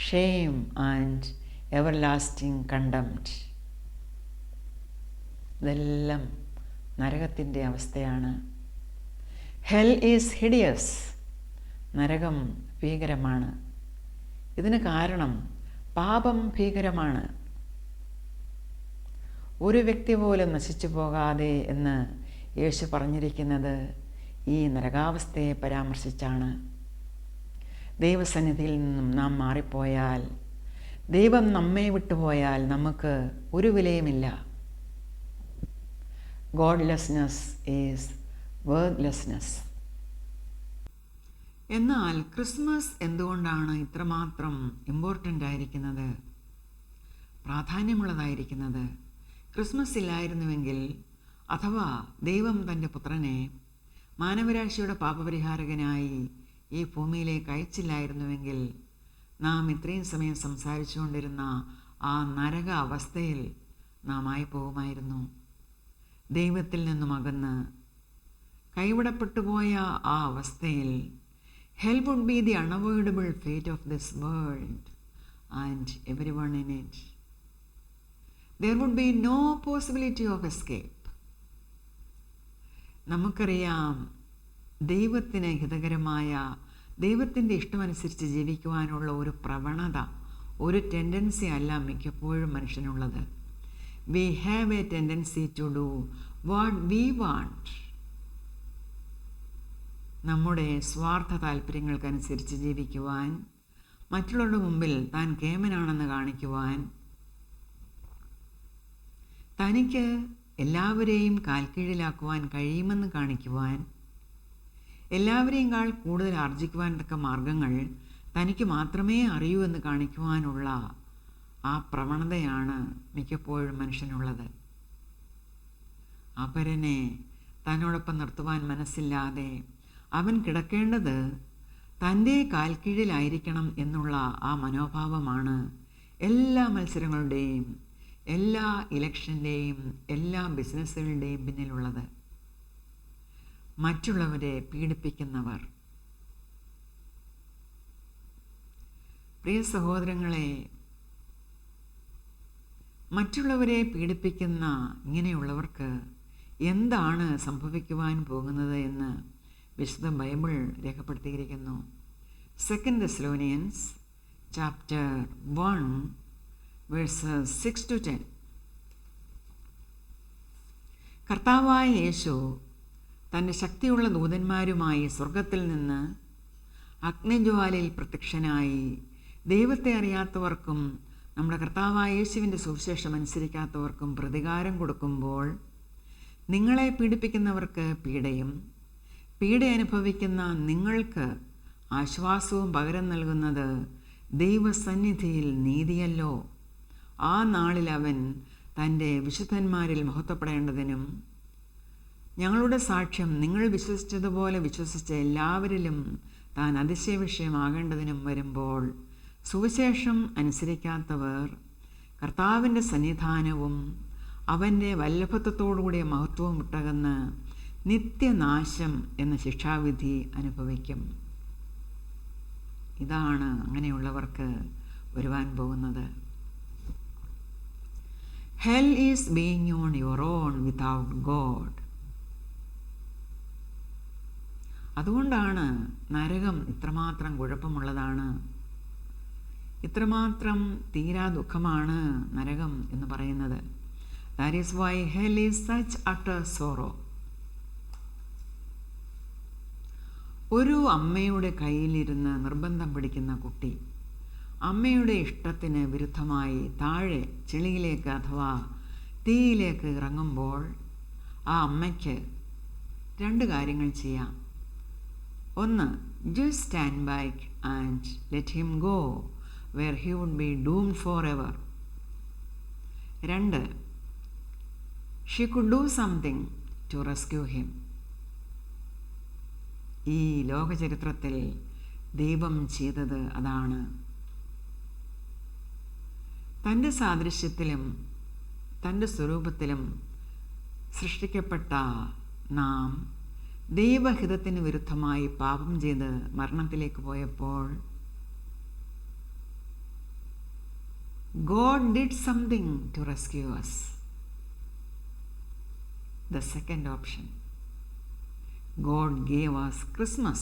shame and everlasting contempt. ഇതെല്ലാം നരകത്തിൻ്റെ അവസ്ഥയാണ്. Hell is hideous. നരകം ഭീകരമാണ്. ഇതിന് കാരണം പാപം ഭീകരമാണ്. ഒരു വ്യക്തി പോലും നശിച്ചു പോകാതെ എന്ന് യേശു പറഞ്ഞിരിക്കുന്നത് ഈ നരകാവസ്ഥയെ പരാമർശിച്ചാണ്. ദൈവസന്നിധിയിൽ നിന്നും നാം മാറിപ്പോയാൽ, ദൈവം നമ്മെ വിട്ടുപോയാൽ നമുക്ക് ഒരു വിലയുമില്ല. ഗോഡ്ലെസ്നെസ് ഈസ് വേർത്ത്ലെസ്നെസ്. എന്നാൽ ക്രിസ്മസ് എന്തുകൊണ്ടാണ് ഇത്രമാത്രം ഇമ്പോർട്ടൻ്റ് ആയിരിക്കുന്നത്, പ്രാധാന്യമുള്ളതായിരിക്കുന്നത്? ക്രിസ്മസ് ഇല്ലായിരുന്നുവെങ്കിൽ, അഥവാ ദൈവം തൻ്റെ പുത്രനെ മാനവരാശിയുടെ പാപപരിഹാരകനായി ഈ ഭൂമിയിലേക്ക് അയച്ചില്ലായിരുന്നുവെങ്കിൽ, നാം ഇത്രയും സമയം സംസാരിച്ചുകൊണ്ടിരുന്ന ആ നരക അവസ്ഥയിൽ നാം ആയി പോകുമായിരുന്നു. ദൈവത്തിൽ നിന്നും അകന്ന് കൈവിടപ്പെട്ടുപോയ ആ അവസ്ഥയിൽ hell would be the unavoidable fate of this world and everyone in it. There would be no possibility of escape. നമുക്കറിയാം, ദൈവത്തിന് ഹിതകരമായ, ദൈവത്തിൻ്റെ ഇഷ്ടമനുസരിച്ച് ജീവിക്കുവാനുള്ള ഒരു പ്രവണത, ഒരു ടെൻഡൻസി അല്ല മിക്കപ്പോഴും മനുഷ്യനുള്ളത്. We have a tendency to do what we want. നമ്മുടെ സ്വാർത്ഥ താല്പര്യങ്ങൾക്കനുസരിച്ച് ജീവിക്കുവാൻ, മറ്റുള്ളവരുടെ മുമ്പിൽ താൻ കേമനാണെന്ന് കാണിക്കുവാൻ, തനിക്ക് എല്ലാവരെയും കാൽക്കീഴിലാക്കുവാൻ കഴിയുമെന്ന് കാണിക്കുവാൻ, എല്ലാവരെയും കൂടുതൽ ആർജിക്കുവാൻ തക്ക മാർഗങ്ങൾ തനിക്ക് മാത്രമേ അറിയൂ എന്ന് കാണിക്കുവാനുള്ള ആ പ്രവണതയാണ് മിക്കപ്പോഴും മനുഷ്യനുള്ളത്. അപരനെ തന്നോടൊപ്പം നിർത്തുവാൻ മനസ്സില്ലാതെ അവൻ കിടക്കേണ്ടത് തൻ്റെ കാൽക്കീഴിലായിരിക്കണം എന്നുള്ള ആ മനോഭാവമാണ് എല്ലാ മത്സരങ്ങളുടെയും, എല്ലാ ഇലക്ഷൻ്റെയും, എല്ലാ ബിസിനസ്സുകളുടെയും പിന്നിലുള്ളത്. മറ്റുള്ളവരെ പീഡിപ്പിക്കുന്നവർ. പ്രിയ സഹോദരങ്ങളെ, മറ്റുള്ളവരെ പീഡിപ്പിക്കുന്ന ഇങ്ങനെയുള്ളവർക്ക് എന്താണ് സംഭവിക്കുവാൻ പോകുന്നത് എന്ന് വിശുദ്ധ ബൈബിൾ രേഖപ്പെടുത്തിയിരിക്കുന്നു. 2 Thessalonians chapter 1 verses 6-10. കർത്താവായ യേശു തൻ്റെ ശക്തിയുള്ള ദൂതന്മാരുമായി സ്വർഗത്തിൽ നിന്ന് അഗ്നിജ്വാലയിൽ പ്രത്യക്ഷനായി ദൈവത്തെ അറിയാത്തവർക്കും നമ്മുടെ കർത്താവായ യേശുവിൻ്റെ സുവിശേഷം അനുസരിക്കാത്തവർക്കും പ്രതികാരം കൊടുക്കുമ്പോൾ, നിങ്ങളെ പീഡിപ്പിക്കുന്നവർക്ക് പീഡയും പീഡ അനുഭവിക്കുന്ന നിങ്ങൾക്ക് ആശ്വാസവും പകരം നൽകുന്നത് ദൈവസന്നിധിയിൽ നീതിയല്ലോ. ആ നാളിൽ അവൻ തൻ്റെ വിശുദ്ധന്മാരിൽ മഹത്വപ്പെടേണ്ടതിനും ഞങ്ങളുടെ സാക്ഷ്യം നിങ്ങൾ വിശ്വസിച്ചതുപോലെ വിശ്വസിച്ച എല്ലാവരിലും താൻ അതിശയവിഷയമാകേണ്ടതിനും വരുമ്പോൾ, സുവിശേഷം അനുസരിക്കാത്തവർ കർത്താവിൻ്റെ സന്നിധാനവും അവൻ്റെ വല്ലഭത്വത്തോടുകൂടിയ മഹത്വവും വിട്ടകന്ന് നിത്യനാശം എന്ന ശിക്ഷാവിധി അനുഭവിക്കും. ഇതാണ് അങ്ങനെയുള്ളവർക്ക് വരുവാൻ പോകുന്നത്. Hell is being on your own without God. അതുകൊണ്ടാണ് നരകം ഇത്രമാത്രം കുഴപ്പമുള്ളതാണ്, ഇത്രമാത്രം തീരാ ദുഃഖമാണ് നരകം എന്ന് പറയുന്നത്. That is why hell is such utter sorrow. ഒരു അമ്മയുടെ കയ്യിലിരുന്ന് നിർബന്ധം പിടിക്കുന്ന കുട്ടി അമ്മയുടെ ഇഷ്ടത്തിന് വിരുദ്ധമായി താഴെ ചെളിയിലേക്ക് അഥവാ തീയിലേക്ക് ഇറങ്ങുമ്പോൾ ആ അമ്മയ്ക്ക് 2 കാര്യങ്ങൾ ചെയ്യാം. ഒന്ന്, just stand back and let him go where he would be doomed forever. 2, she could do something to rescue him. ഈ ലോകചരിത്രത്തിൽ ദൈവം ചെയ്തത് അതാണ്. തൻ്റെ സാദൃശ്യത്തിലും തൻ്റെ സ്വരൂപത്തിലും സൃഷ്ടിക്കപ്പെട്ട നാം ദൈവഹിതത്തിന് വിരുദ്ധമായി പാപം ചെയ്ത് മരണത്തിലേക്ക് പോയപ്പോൾ God did something to rescue us. The second option, God gave us Christmas.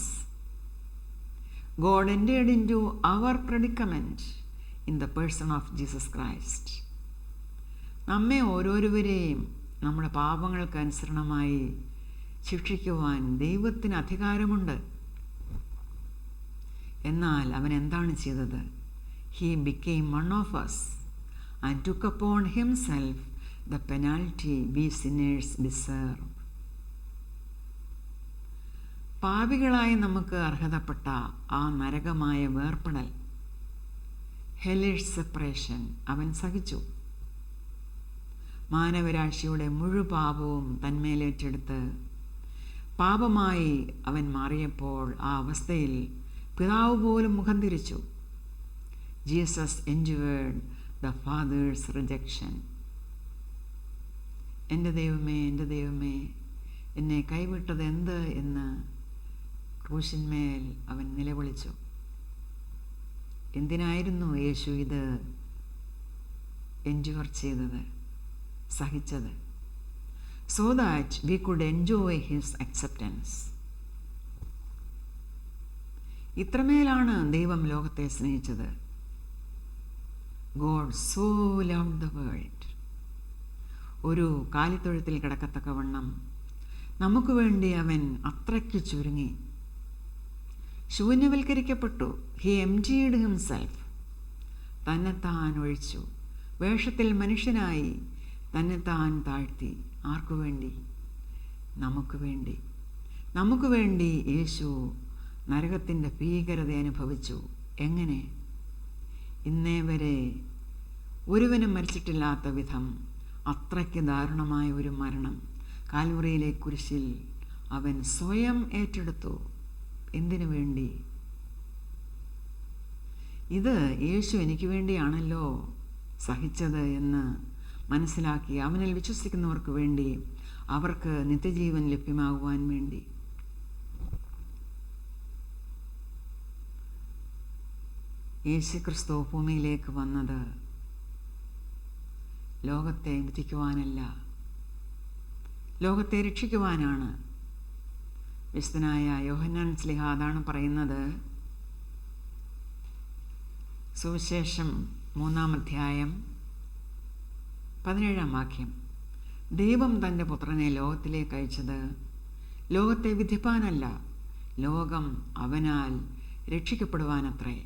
God entered into our predicament in the person of Jesus Christ. നമ്മെ ഓരോരുവരെയും നമ്മുടെ പാപങ്ങൾക്ക് അനുസരണമായി ശിക്ഷിക്കുവാൻ ദൈവത്തിന് അധികാരമുണ്ട്. എന്നാൽ അവൻ എന്താണ് ചെയ്തത്? He became one of us and took upon himself the penalty we sinners deserve. പാപികളായി നമുക്ക് അർഹതപ്പെട്ട ആ നരകമായ വേർപെടൽ, ഹെലിഷ് സെപ്പറേഷൻ അവൻ സഹിച്ചു. മാനവരാശിയുടെ മുഴുപാപവും തന്മേലേറ്റെടുത്ത് പാപമായി അവൻ മാറിയപ്പോൾ ആ അവസ്ഥയിൽ പിതാവ് പോലും മുഖം തിരിച്ചു. Jesus endured the Father's rejection. എൻ്റെ ദൈവമേ, എൻ്റെ ദൈവമേ, എന്നെ കൈവിട്ടത് എന്ത് എന്ന് ക്രൂശിന്മേൽ അവൻ നിലവിളിച്ചു. എന്തിനായിരുന്നു യേശു ഇത് എൻഡ്യൂർ ചെയ്തത്, സഹിച്ചത്? So that we could enjoy his acceptance. ഇത്രമേലാണ് ദൈവം ലോകത്തെ സ്നേഹിച്ചത്. God so loved the world. ഒരു കാലിത്തൊഴുത്തിൽ കിടക്കത്തക്കവണ്ണം നമുക്ക് വേണ്ടി അവൻ അത്രയ്ക്ക് ചുരുങ്ങി. ശൂന്യവൽക്കരിക്കപ്പെട്ടു. He emptied himself. തന്നെത്താൻ ഒഴിച്ചു. വേഷത്തിൽ മനുഷ്യനായി തന്നെത്താൻ താഴ്ത്തി. ആർക്കു വേണ്ടി? നമുക്ക് വേണ്ടി. നമുക്ക് വേണ്ടി യേശു നരകത്തിൻ്റെ ഭീകരത അനുഭവിച്ചു. എങ്ങനെ? ഇന്നേ വരെ ഒരുവനും മരിച്ചിട്ടില്ലാത്ത വിധം അത്രയ്ക്ക് ദാരുണമായ ഒരു മരണം കാൽവറിയിലെ കുരിശിൽ അവൻ സ്വയം ഏറ്റെടുത്തു. എന്തിനു വേണ്ടി? ഇത് യേശു എനിക്ക് വേണ്ടിയാണല്ലോ സഹിച്ചത് എന്ന് മനസ്സിലാക്കി അവനിൽ വിശ്വസിക്കുന്നവർക്ക് വേണ്ടി, അവർക്ക് നിത്യജീവൻ ലഭ്യമാകുവാൻ വേണ്ടി. യേശുക്രിസ്തു ഭൂമിയിലേക്ക് വന്നത് ലോകത്തെ വിധിക്കുവാനല്ല, ലോകത്തെ രക്ഷിക്കുവാനാണ്. വിശുദ്ധനായ യോഹന്നാൻ ശ്ലീഹ അതാണ് പറയുന്നത്. സുവിശേഷം 3-ാം അധ്യായം 17-ാം വാക്യം. ദൈവം തൻ്റെ പുത്രനെ ലോകത്തിലേക്ക് അയച്ചത് ലോകത്തെ വിധിപ്പാനല്ല, ലോകം അവനാൽ രക്ഷിക്കപ്പെടുവാനത്രേ.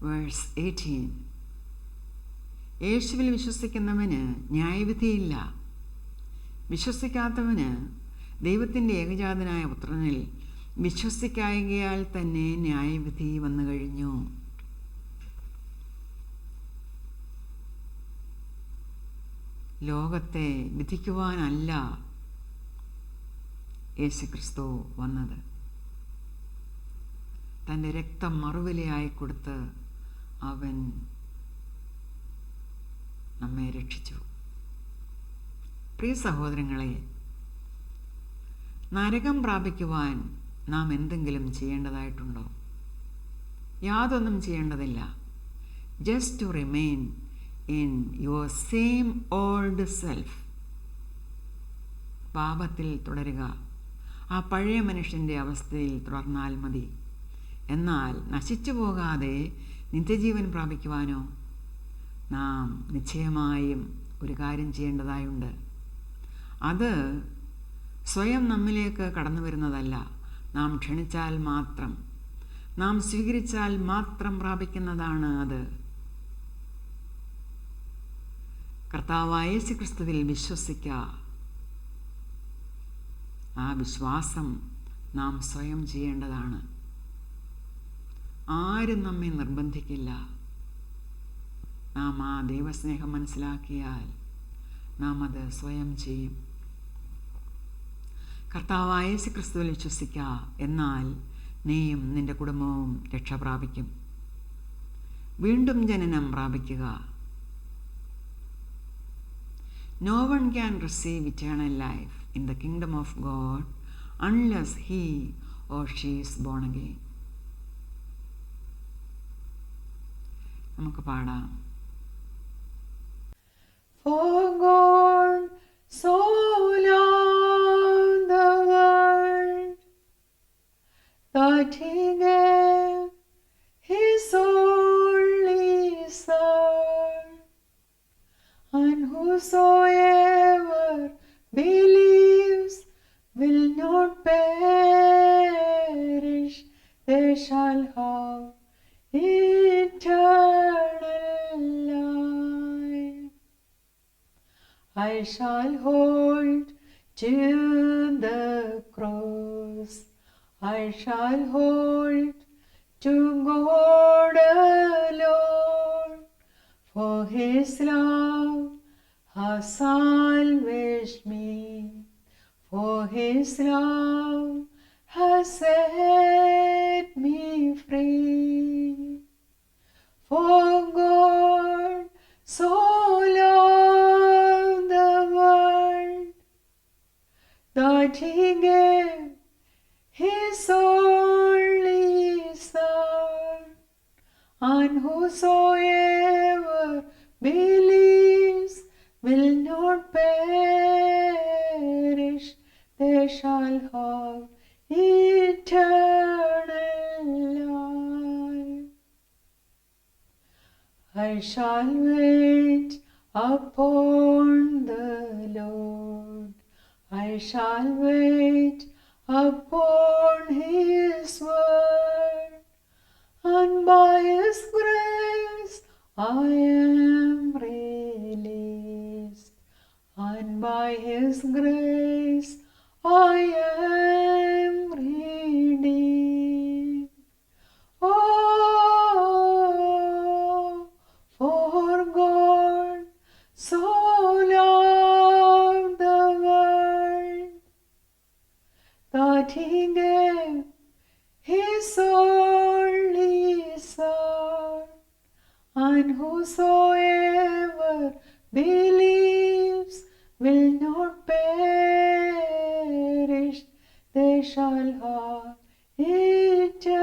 വേഴ്സ് 18. യേശുവിൽ വിശ്വസിക്കുന്നവന് ന്യായവിധിയില്ല. വിശ്വസിക്കാത്തവന് ദൈവത്തിൻ്റെ ഏകജാതനായ പുത്രനിൽ വിശ്വസിക്കായകയാൽ തന്നെ ന്യായവിധി വന്നു കഴിഞ്ഞു. ലോകത്തെ വിധിക്കുവാനല്ല യേശുക്രിസ്തു വന്നത്. തൻ്റെ രക്തം മറുവിലയായി കൊടുത്ത് അവൻ നമ്മെ രക്ഷിച്ചു. പ്രിയ സഹോദരങ്ങളെ, നരകം പ്രാപിക്കുവാൻ നാം എന്തെങ്കിലും ചെയ്യേണ്ടതായിട്ടുണ്ടോ? യാതൊന്നും ചെയ്യേണ്ടതില്ല. Just to remain in your same old self. പാപത്തിൽ തുടരുക, ആ പഴയ മനുഷ്യൻ്റെ അവസ്ഥയിൽ തുടർന്നാൽ മതി. എന്നാൽ നശിച്ചു പോകാതെ നിത്യജീവൻ പ്രാപിക്കുവാനോ നാം നിശ്ചയമായും ഒരു കാര്യം ചെയ്യേണ്ടതായുണ്ട്. അത് സ്വയം നമ്മിലേക്ക് കടന്നു വരുന്നതല്ല. നാം ക്ഷണിച്ചാൽ മാത്രം, നാം സ്വീകരിച്ചാൽ മാത്രം പ്രാപിക്കുന്നതാണ് അത്. കർത്താവായ യേശുക്രിസ്തുവിൽ വിശ്വസിക്കുക. ആ വിശ്വാസം നാം സ്വയം ചെയ്യേണ്ടതാണ്. ആരും നമ്മെ നിർബന്ധിക്കില്ല. നാം ആ ദൈവസ്നേഹം മനസ്സിലാക്കിയാൽ നാം അത് സ്വയം ചെയ്യും. കർത്താവായ യേശുക്രിസ്തുവിൽ വിശ്വസിക്കുക, എന്നാൽ നീയും നിന്റെ കുടുംബവും രക്ഷ പ്രാപിക്കും. വീണ്ടും ജനനം പ്രാപിക്കുക. No one can receive eternal life in the kingdom of God unless he or she is born again. നമുക്ക് പാടാം. For God so loved the world that he gave his only Son, and whosoever believes will not perish, they shall have eternal life. I shall hold to the cross, I shall hold to God alone, for his love has salvaged me, for his love has set me free. For God so loved the world that he gave his only Son, and whosoever believes will not perish, they shall have eternal life. I shall wait upon the Lord, I shall wait upon his word, and by his grace I am released, and by his grace I am redeemed. Oh, for God so loved the world that he gave his only Son, and whosoever believes will not perish, they shall have eternal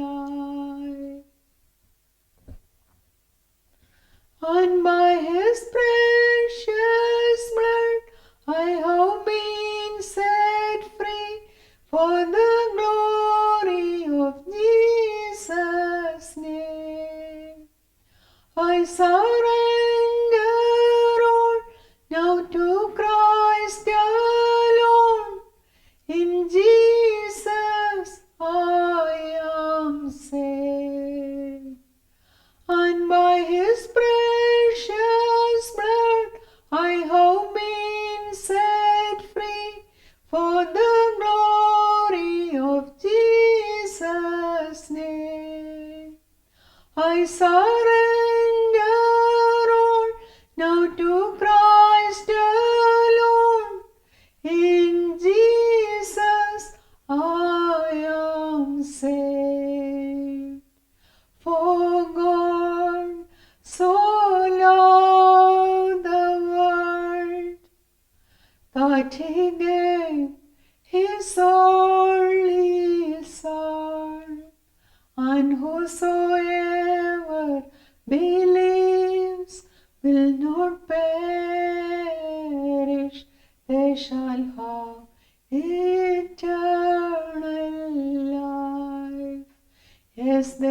life. And by his precious blood I have been set free for the glory of Jesus' name. I surrender all now to Christ alone. In Jesus I am saved, and by his precious blood I have been set free for the glory of Jesus' name. I surrender all now to Christ alone. In Jesus I am saved. For God so loved the world that he gave his only Son, and whosoever believes will not perish, they shall have eternal life. Yes, they